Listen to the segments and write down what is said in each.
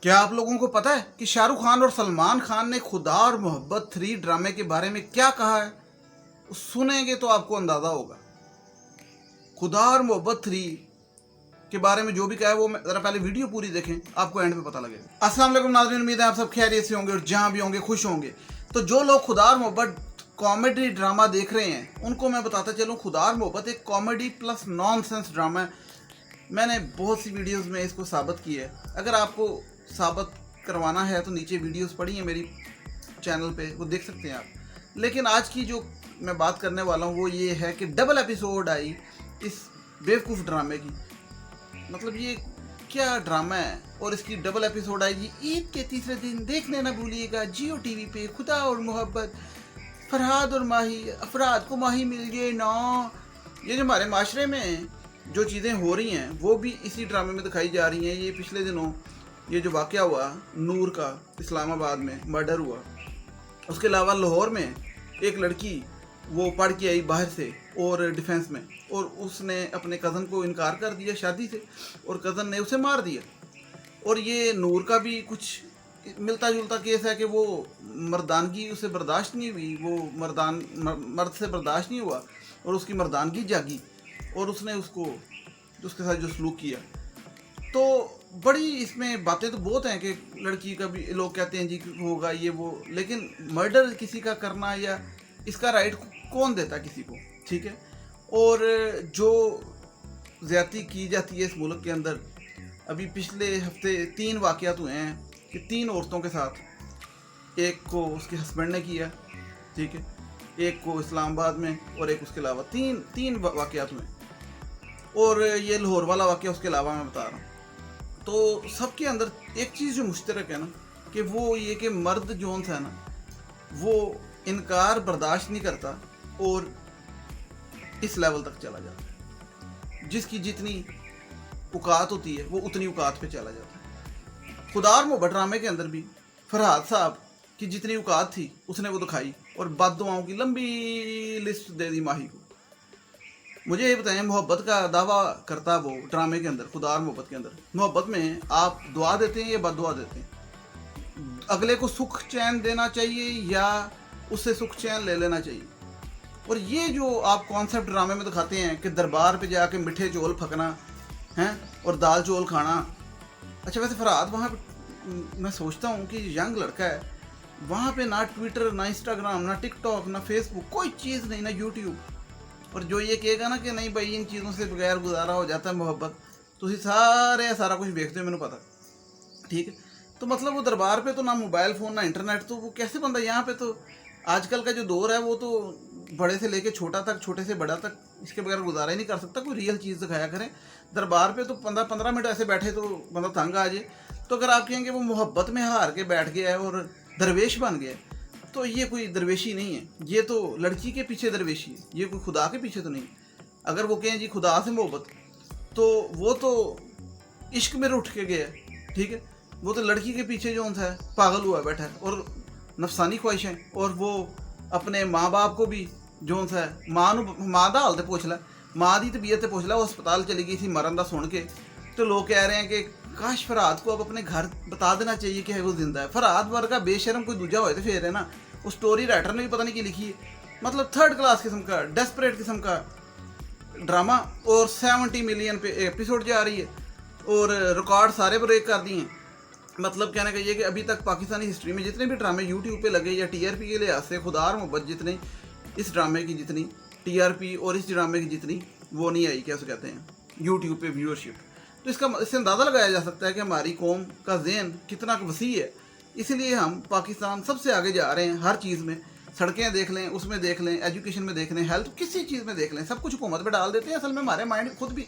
क्या आप लोगों को पता है कि शाहरुख खान और सलमान खान ने खुदा और मोहब्बत 3 ड्रामे के बारे में क्या कहा है? सुनेंगे तो आपको अंदाजा होगा। खुदा और मोहब्बत 3 के बारे में जो भी कहा है वो जरा पहले वीडियो पूरी देखें, आपको एंड में पता लगेगा। अस्सलाम वालेकुम नाज़रीन, उम्मीद है आप सब खैरियत से होंगे और जहाँ भी होंगे खुश होंगे। तो जो लोग खुदा और मोहब्बत कॉमेडी ड्रामा देख रहे हैं उनको मैं बताता चलूँ, खुदा और मोहब्बत एक कॉमेडी प्लस नॉनसेंस ड्रामा है। मैंने बहुत सी वीडियोस में इसको साबित किया है। अगर आपको साबित करवाना है तो नीचे वीडियोस पड़ी हैं मेरी चैनल पे, वो देख सकते हैं आप। लेकिन आज की जो मैं बात करने वाला हूँ वो ये है कि डबल एपिसोड आई इस बेवकूफ़ ड्रामे की। मतलब ये क्या ड्रामा है और इसकी डबल एपिसोड आएगी ईद के तीसरे दिन। देखने ना भूलिएगा जियो टीवी पे खुदा और मोहब्बत, फरहाद और माही, अफराद को माही मिल गए ना। ये जो हमारे माशरे में जो चीज़ें हो रही हैं वो भी इसी ड्रामे में दिखाई जा रही हैं। ये पिछले दिनों ये जो वाक़या हुआ नूर का, इस्लामाबाद में मर्डर हुआ, उसके अलावा लाहौर में एक लड़की वो पढ़ के आई बाहर से और डिफेंस में, और उसने अपने कज़न को इनकार कर दिया शादी से और कज़न ने उसे मार दिया। और ये नूर का भी कुछ मिलता जुलता केस है कि वो मर्दानगी उसे बर्दाश्त नहीं हुई, वो मर्द से बर्दाश्त नहीं हुआ और उसकी मर्दानगी जागी और उसने उसके साथ जो सलूक किया। तो बड़ी इसमें बातें तो बहुत हैं कि लड़की का भी लोग कहते हैं जी होगा ये वो, लेकिन मर्डर किसी का करना या इसका राइट कौन देता किसी को, ठीक है। और जो ज़्यादती की जाती है इस मुल्क के अंदर, अभी पिछले हफ्ते 3 वाक़यात हुए हैं कि 3 औरतों के साथ, एक को उसके हस्बैंड ने किया, ठीक है, एक को इस्लामाबाद में और एक उसके अलावा तीन वाक़यात हुए। और ये लाहौर वाला वाक़या उसके अलावा मैं बता रहा हूँ। तो सबके अंदर एक चीज़ जो मुश्तरक है ना कि वो ये कि मर्द जोन सा है ना वो इनकार बर्दाश्त नहीं करता और इस लेवल तक चला जाता है। जिसकी जितनी औकात होती है वो उतनी औकात पे चला जाता है। खुदा और मोहब्बत ड्रामे के अंदर भी फरहाद साहब की जितनी औकात थी उसने वो दिखाई और बद्दुआओं की लंबी लिस्ट दे दी माही को। मुझे ये बताएं, मोहब्बत का दावा करता वो ड्रामे के अंदर, खुदा और मोहब्बत के अंदर, मोहब्बत में आप दुआ देते हैं या बद्दुआ देते हैं? अगले को सुख चैन देना चाहिए या उससे सुख चैन ले लेना चाहिए? और ये जो आप कॉन्सेप्ट ड्रामे में दिखाते हैं कि दरबार पे जाके मिठे चौल फकना हैं और दाल चौल खाना। अच्छा वैसे फरहाद वहाँ पे मैं सोचता हूँ कि यंग लड़का है, वहाँ पे ना ट्विटर, ना इंस्टाग्राम, ना टिकटॉक, ना फेसबुक, कोई चीज़ नहीं, ना यूट्यूब। और जो ये कहेगा ना कि नहीं भाई इन चीज़ों से बगैर गुजारा हो जाता है मोहब्बत, तो सारा कुछ देखते हो, मैंने पता, ठीक है। तो मतलब वो दरबार पे तो ना मोबाइल फ़ोन ना इंटरनेट, तो वो कैसे बंदा यहाँ पे तो आजकल का जो दौर है वो तो बड़े से लेके छोटा तक, छोटे से बड़ा तक इसके बगैर गुजारा ही नहीं कर सकता। कोई रियल चीज़ दिखाया करें। दरबार पे तो 15 मिनट ऐसे बैठे तो बंदा तंग आ जाए। तो अगर आप कहेंगे वो मोहब्बत में हार के बैठ गया है और दरवेश बन गया है, तो ये कोई दरवेशी नहीं है, ये तो लड़की के पीछे दरवेशी है, ये कोई खुदा के पीछे तो नहीं। अगर वो कहें जी खुदा से मोहब्बत, तो वो तो इश्क में उठ के गया है, ठीक है। वो तो लड़की के पीछे जो है पागल हुआ बैठा है और नफसानी ख्वाहिशें, और वो अपने माँ बाप को भी जो है माँ दा हाल तो पूछ ला, माँ की तबीयत पूछ ला, वो अस्पताल चली गई थी मरन का सुन के। तो लोग कह रहे हैं कि काश फरहाद को अब अपने घर बता देना चाहिए कि है वो जिंदा है। फरहाद वर्गा बेशरम कोई दूजा हो तो फिर है ना, उस स्टोरी राइटर ने भी पता नहीं की लिखी है। मतलब 3rd क्लास किस्म का, डेस्परेट किस्म का ड्रामा, और 70 मिलियन पे एपिसोड जा रही है और रिकॉर्ड सारे ब्रेक कर दिए हैं। मतलब कहने का ये कि अभी तक पाकिस्तानी हिस्ट्री में जितने भी ड्रामे यूट्यूब पे लगे या टीआरपी के लिहाज से, खुदा और मोहब्बत जितने, इस ड्रामे की जितनी टीआरपी और इस ड्रामे की जितनी वो नहीं आई, क्या उसे कहते हैं, यूट्यूब पे व्यूअरशिप। तो इससे अंदाज़ा लगाया जा सकता है कि हमारी कौम का ज़हन कितना वसी है। इसीलिए हम पाकिस्तान सबसे आगे जा रहे हैं हर चीज़ में। सड़कें देख लें, उसमें देख लें, एजुकेशन में देख लें, हेल्थ, किसी चीज़ में देख लें, सब कुछ हुकूमत पे डाल देते हैं। असल में हमारे माइंड खुद भी,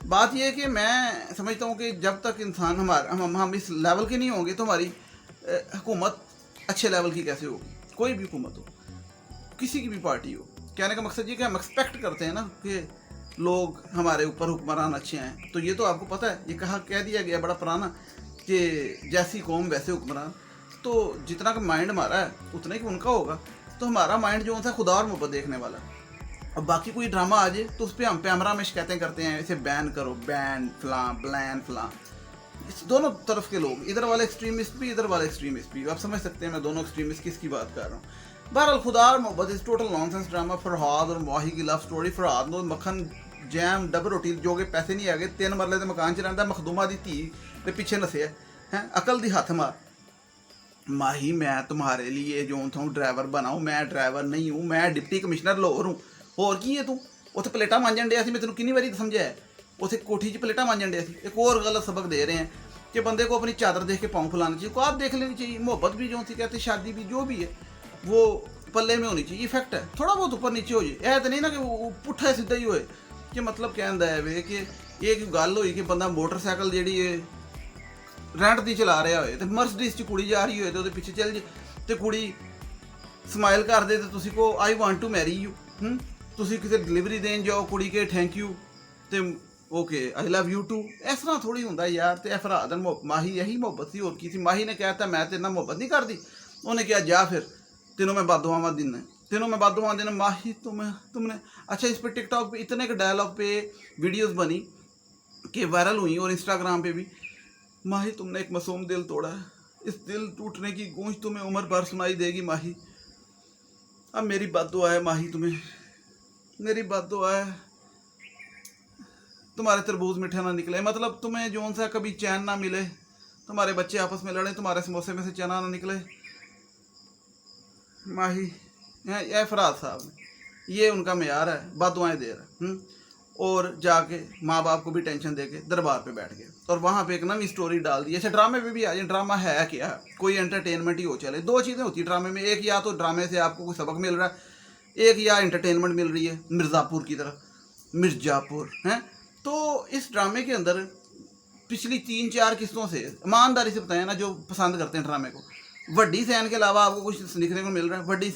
बात यह है कि मैं समझता हूँ कि जब तक इंसान हम इस लेवल के नहीं होंगे तो हमारी हुकूमत अच्छे लेवल की कैसे होगी? कोई भी हुकूमत हो, किसी की भी पार्टी हो। कहने का मकसद ये कि हम एक्सपेक्ट करते हैं ना कि लोग हमारे ऊपर हुक्मरान अच्छे हैं। तो ये तो आपको पता है, ये कह दिया गया बड़ा पुराना कि जैसी कौम वैसे हुक्मरान। तो जितना का माइंड हमारा है उतना ही उनका होगा। तो हमारा माइंड जो है खुदा और मोहब्बत देखने वाला। अब बाकी कोई ड्रामा आ जाए तो उस पर हम पैमरा में शिकायतें करते हैं, इसे बैन करो, बैन फलां ब्लैन फलां, इस दोनों तरफ के लोग, इधर वाले एक्सट्रीमिस्ट भी, इधर वाले एक्सट्रीमिस्ट भी, आप समझ सकते हैं मैं दोनों एक्सट्रीमिस्ट किसकी बात कर रहा हूँ। बहरहाल खुदा और मोहब्बत इस टोटल नॉनसेंस ड्रामा फरहाद और माही की लव स्टोरी। फरहाद नो मक्खन जैम डब रोटी जो कि पैसे नहीं आ गए, 3 मरले के मकान च रहिंदा, मखदूमा दी धी ते पिछे नसिया है, अकल दी हथ मार। माही मैं तुम्हारे लिए जो था ड्राइवर बनाऊँ, मैं ड्राइवर नहीं हूँ, मैं डिप्टी कमिश्नर लाहौर हूँ। होर की है तू उत्थे प्लेटा मांजन डिया सी, मैं तेन कितनी बारी समझाया, उसे कोठी 'च प्लेटा मांजन डिया सी। एक और गलत सबक दे रहे हैं कि बंदे को अपनी चादर देख के पाँव फुलाना चाहिए, को आप देख लेनी चाहिए। मोहब्बत भी जो थी कहते, शादी भी जो भी है वो पल्ले में होनी चाहिए, इफेक्ट है, थोड़ा बहुत ऊपर नीचे हो जाए, ऐ तो नहीं ना कि वो पुट्ठा सीधा ही होए। कि मतलब कहता है वे कि एक गल हुई कि बंदा मोटरसाइकिल जी रेंट दी चला रहा होए, तो मर्सडीज च कुड़ी जा रही होए तो पिछे चल जे, तो कुड़ी स्माइल कर दे, तो तुसी को I want to marry you, तुसी किसी डिलीवरी देन जाओ कुड़ी के थैंक यू तो okay I love you too, इस तरह थोड़ी होंदा यार। तो फरहाद माही यही मोहब्बत सी, और की सी। माही ने कहता मैं तेरे नाल मोहब्बत नहीं करती, उन्हें कहा जा फिर तेनों मैं बददुआवां देना, तेनों मैं बददुआवां देना। माही तुमने अच्छा, इस पर टिकटॉक पे इतने के डायलॉग पे वीडियोस बनी कि वायरल हुई, और इंस्टाग्राम पे भी। माही तुमने एक मासूम दिल तोड़ा है, इस दिल टूटने की गूंज तुम्हें उम्र भर सुनाई देगी माही। अब मेरी बद्दुआ है माही, तुम्हें मेरी बद्दुआ है, तुम्हारे तरबूज मीठे ना निकले, मतलब तुम्हें जोन सा कभी चैन ना मिले, तुम्हारे बच्चे आपस में लड़े, तुम्हारे समोसे में से चना ना निकले माही। यह फरहाद साहब ने, ये उनका मेयार है, बददुआएं दे रहा है। और जाके माँ बाप को भी टेंशन दे के दरबार पे बैठ गए, और वहाँ पे एक नई स्टोरी डाल दी। अच्छा ड्रामे पे भी आ जाए, ड्रामा है क्या, कोई एंटरटेनमेंट ही हो चले। दो चीज़ें होती है ड्रामे में, एक या तो ड्रामे से आपको कोई सबक मिल रहा है, एक या एंटरटेनमेंट मिल रही है मिर्ज़ापुर की तरह, मिर्ज़ापुर हैं। तो इस ड्रामे के अंदर पिछली 3-4 किस्तों से ईमानदारी से बताएं ना, जो पसंद करते हैं ड्रामे को, वड्डी सैन के अलावा आपको कुछ सीखने को मिल रहा है? वड्डी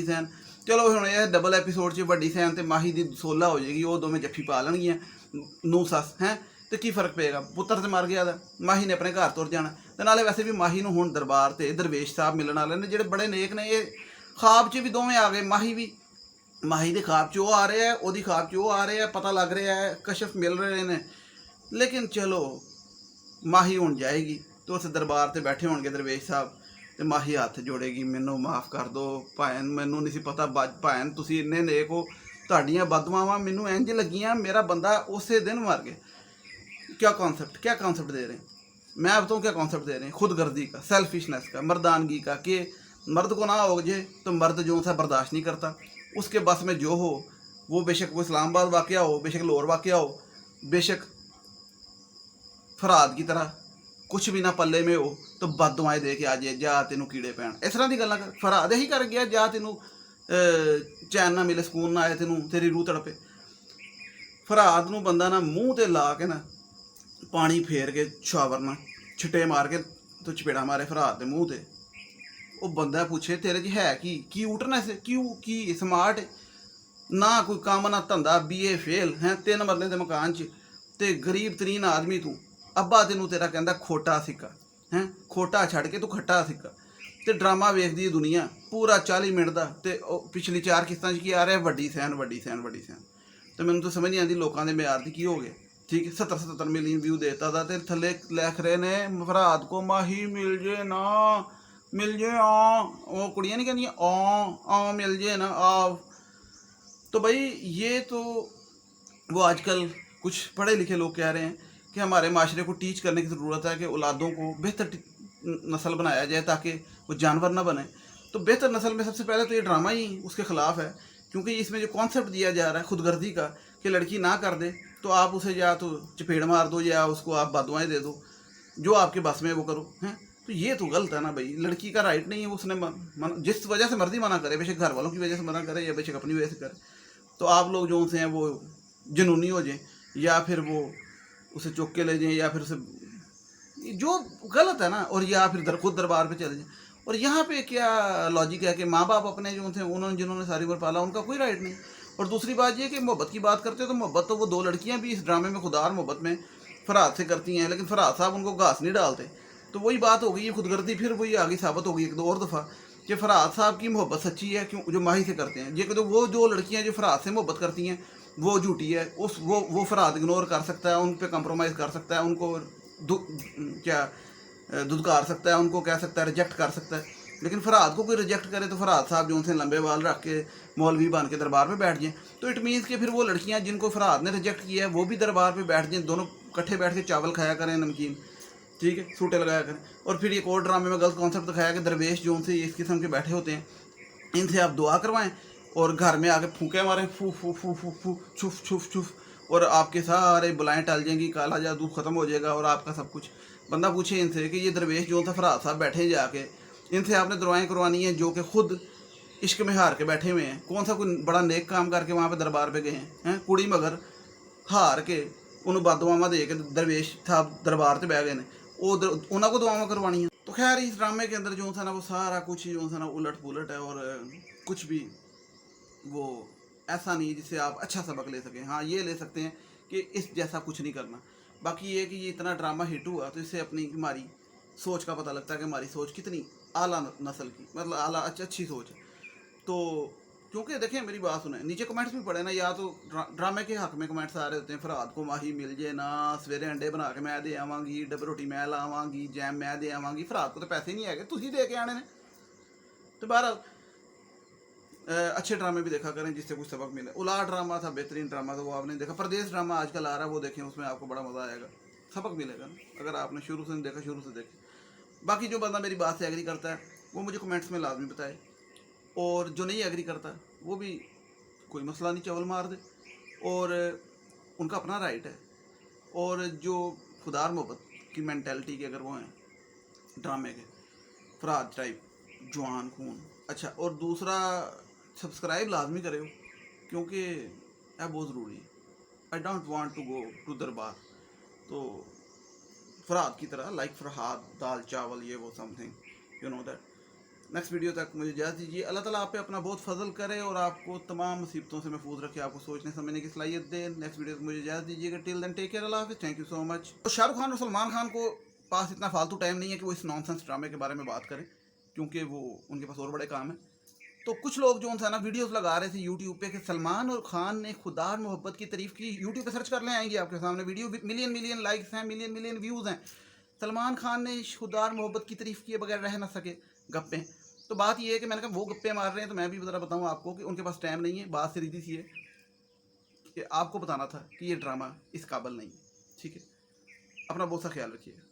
सैन चलो हम यह डबल एपीसोड च वड्डी सैन तो माही की 16 हो जाएगी, वो दोवें जफ्फी पा लैनगियां नूं सस हैं, तो की फर्क पेगा, पुत्तर तो मर गया था, माही ने अपने घर तुर जाना। तो नाले वैसे भी माही नूं हुण दरबार ते दरवेश साहब मिलण वाले ने, जिहड़े बड़े नेक ने। ये ख्वाब च भी दोवें आ गए, माही भी, माही के ख्वाब च वो आ रहे हैं, ओदी ख्वाब च वो आ रहे हैं, पता लग रहा है, कशफ मिल रहे हैं। लेकिन चलो माही हुण जाएगी तो उस दरबार से बैठे होणगे दरवेश साहब, तो माही हथ जोड़ेगी, मैनू माफ़ कर दो भैन, मैनू नहीं सी पता भैन तुसी इन्ने नेक हो, तुहाड़ियां बददुआवां मैनू इंज लगियां, मेरा बंदा उस दिन मर गया। क्या कॉन्सेप्ट दे रहे हैं? मैं बताऊँ क्या कॉन्सेप्ट दे रहे हैं? खुदगर्दी का, सेल्फिशनेस का, मर्दानगी का, कि मर्द को ना हो जाए तो मर्द जो सा बर्दाश्त नहीं करता, उसके बस में जो हो वो, बेशक वो इस्लामाबाद वाक़ हो, बेशक लाहौर वाक़ हो, बेशक फरहाद की तरह कुछ भी ना पल्ले में हो, तो बददुआएं दे के आ जाए, जा तेनों कीड़े पैण, इस तरह की गल्लां कर। फरहाद यही कर गया, जा तेनों चैन ना मिले, सुकून ना आए, तेनों तेरी रूह तड़पे। फरहाद नूं बंदा ना मूँह ते ला के ना पानी फेर के शावर ना छिट्टे मार के तो चपेड़ा मारे फरहाद के मूँह ते। वो बंदा पूछे तेरे च है की क्यूटनेस, क्यों की स्मार्ट ना, कोई काम ना धंधा, BA फेल हैं, 3 मरले के मकान च, ते गरीब तरीन आदमी तू, अब्बा तेनू तेरा कहता खोटा सिक्का हैं, खोटा छड़ के तू खट्टा सिक्का। तो ड्रामा वेखदी दुनिया पूरा 40 मिनट का, तो पिछली 4 किस्तां की आ रहा है वड्डी सैन। तो मैनू तो समझ नहीं आती लोगों के म्यार की हो गया। ठीक है, 70 मिलियन व्यू देता था, तो थले लिख रहे ने फरहाद को माही मिल जे ना, मिल जे आ, वो कुड़ियाँ नहीं कहती आ मिल जे ना आ। तो भाई ये तो वो आजकल कुछ पढ़े लिखे लोग कह रहे हैं कि हमारे माशरे को टीच करने की ज़रूरत है कि औलादों को बेहतर नस्ल बनाया जाए ताकि वो जानवर ना बने। तो बेहतर नस्ल में सबसे पहले तो ये ड्रामा ही उसके ख़िलाफ़ है, क्योंकि इसमें जो कॉन्सेप्ट दिया जा रहा है खुदगर्दी का, कि लड़की ना कर दे तो आप उसे या तो चपेड़ मार दो या उसको आप बददुआएं दे दो, जो आपके बस में वो करो हैं। तो ये तो गलत है ना भाई, लड़की का राइट नहीं है, उसने जिस वजह से मर्जी मना करे, बेशक घर वालों की वजह से मना करे या बेशक अपनी वजह से करे, तो आप लोग जो उनसे हैं वो जुनूनी हो जाए, या फिर वो उसे चुक के ले जाएं, या फिर उसे जो गलत है ना, और या फिर खुद दरबार पे चले जाएं। और यहाँ पे क्या लॉजिक है कि माँ बाप अपने जो थे उन्होंने जिन्होंने सारी उम्र पाला, उनका कोई राइट नहीं। और दूसरी बात ये कि मोहब्बत की बात करते हो तो मोहब्बत तो वो 2 लड़कियाँ भी इस ड्रामे में खुदा और मोहब्बत में फरहाद से करती हैं, लेकिन फरहाद साहब उनको घास नहीं डालते। तो वही बात हो गई, ये खुदगर्दी फिर वही आगे साबित हो गई एक और दफ़ा कि फरहाद साहब की मोहब्बत सच्ची है, क्यों जो माही से करते हैं। ये तो वो 2 लड़कियाँ जो फरहाद से मोहब्बत करती हैं वो झूठी है, वो फरहाद इग्नोर कर सकता है, उन पर कंप्रोमाइज़ कर सकता है, उनको क्या धुतकार सकता है, उनको कह सकता है, रिजेक्ट कर सकता है। लेकिन फरहाद को कोई रिजेक्ट करे तो फरहाद साहब जो उनसे लंबे बाल रख के मौलवी बन के दरबार पे बैठ जाएं, तो इट मीन्स कि फिर वो लड़कियां जिनको फरहाद ने रिजेक्ट किया है वो भी दरबार पे बैठ जाएं, दोनों इकट्ठे बैठ के चावल खाया करें, नमकीन, ठीक है, सूटे लगाया करें। और फिर एक और ड्रामे में गलत कॉन्सेप्ट दिखाया कि दरवेश जो उनसे इस किस्म के बैठे होते हैं, इनसे आप दुआ करवाएं और घर में आके फूके मारें, फू फू फू फू फू, छुफ छुफ छुफ, और आपके सारे बुलाएं टल जाएंगी, काला जादू ख़त्म हो जाएगा और आपका सब कुछ। बंदा पूछे इनसे कि ये दरवेश जो था फरहाद साहब बैठे जाके, इनसे आपने दुआएं करवानी है जो कि खुद इश्क में हार के बैठे हुए हैं। कौन सा कोई बड़ा नेक काम करके वहाँ पे दरबार पे गए हैं? कुड़ी मगर हार के उन्होंने बददुआवां दे के दरवेश साहब दरबार से बह गए ने, उन्होंने को दुआवां करवानी है। तो खैर इस ड्रामे के अंदर जो था ना वो सारा कुछ जो था ना उलट पुलट है, और कुछ भी वो ऐसा नहीं जिससे आप अच्छा सबक ले सकें। हाँ, ये ले सकते हैं कि इस जैसा कुछ नहीं करना। बाकी ये कि ये इतना ड्रामा हिट हुआ तो इससे अपनी हमारी सोच का पता लगता है कि हमारी सोच कितनी आला नस्ल की, मतलब आला अच्छी सोच है। तो क्योंकि देखें मेरी बात सुने, नीचे कमेंट्स भी पड़े ना, या तो ड्रामे के हक में कमेंट्स आ रहे होते हैं, फरहाद को माही मिल जाए ना, सवेरे अंडे बना के मैं दे आवांगी, डब रोटी मैं लावांगी, जैम मैं दे आवांगी, फरहाद को तो पैसे नहीं है, तुम दे के आने ने। तो बहरहाल अच्छे ड्रामे भी देखा करें जिससे कुछ सबक मिले। उलाद ड्रामा था, बेहतरीन ड्रामा था, वो आपने देखा। परदेश ड्रामा आजकल आ रहा है, वो देखें, उसमें आपको बड़ा मज़ा आएगा, सबक मिलेगा ना अगर आपने शुरू से नहीं देखा, शुरू से देखें। बाकी जो बंदा मेरी बात से एग्री करता है वो मुझे कमेंट्स में लाजमी बताए, और जो नहीं एग्री करता वो भी कोई मसला नहीं, चवल मार दे, और उनका अपना राइट है। और जो खुदार मोहब्बत की मैंटेलिटी के अगर वो हैं ड्रामे के फरहाद टाइप जवान खून, अच्छा, और दूसरा सब्सक्राइब लाजमी करे हो क्योंकि यह बहुत ज़रूरी है। I don't want to go to darbar, तो फरहाद की तरह लाइक फरहाद दाल चावल ये वो something you know that. Next video तक मुझे इजाज़त दीजिए। अल्लाह ताला आप पे अपना बहुत फजल करे और आपको तमाम मुसीबतों से महफूज रखे, आपको सोचने समझने की सलाहियत दे। नेक्स्ट वीडियो तक मुझे इजाज़त दीजिएगा। टिल देन टेक केयर, अल्लाह हाफिज़, थैंक यू सो मच। तो शाहरुख खान और सलमान खान को पास इतना फालतू टाइम नहीं है कि वो इस नॉनसेंस ड्रामे के बारे में बात करें, क्योंकि वो उनके पास और बड़े काम है। तो कुछ लोग जो था ना वीडियोस लगा रहे थे यूट्यूब पे कि सलमान और खान ने खुदार मोहब्बत की तारीफ की। यूट्यूब पे सर्च कर ले, आएंगे आपके सामने वीडियो, मिलियन मिलियन लाइक्स हैं, मिलियन मिलियन व्यूज़ हैं। सलमान खान ने खुदार मोहब्बत की तारीफ किए बगैर रह ना सके, गप्पे। तो बात ये है कि मैंने कहा वो गप्पे मार रहे हैं तो मैं भी ज़रा बताऊँ आपको कि उनके पास टाइम नहीं है। बात सीधी सी है कि आपको बताना था कि ये ड्रामा इस काबिल नहीं है, ठीक है। अपना बहुत सा ख्याल रखिएगा।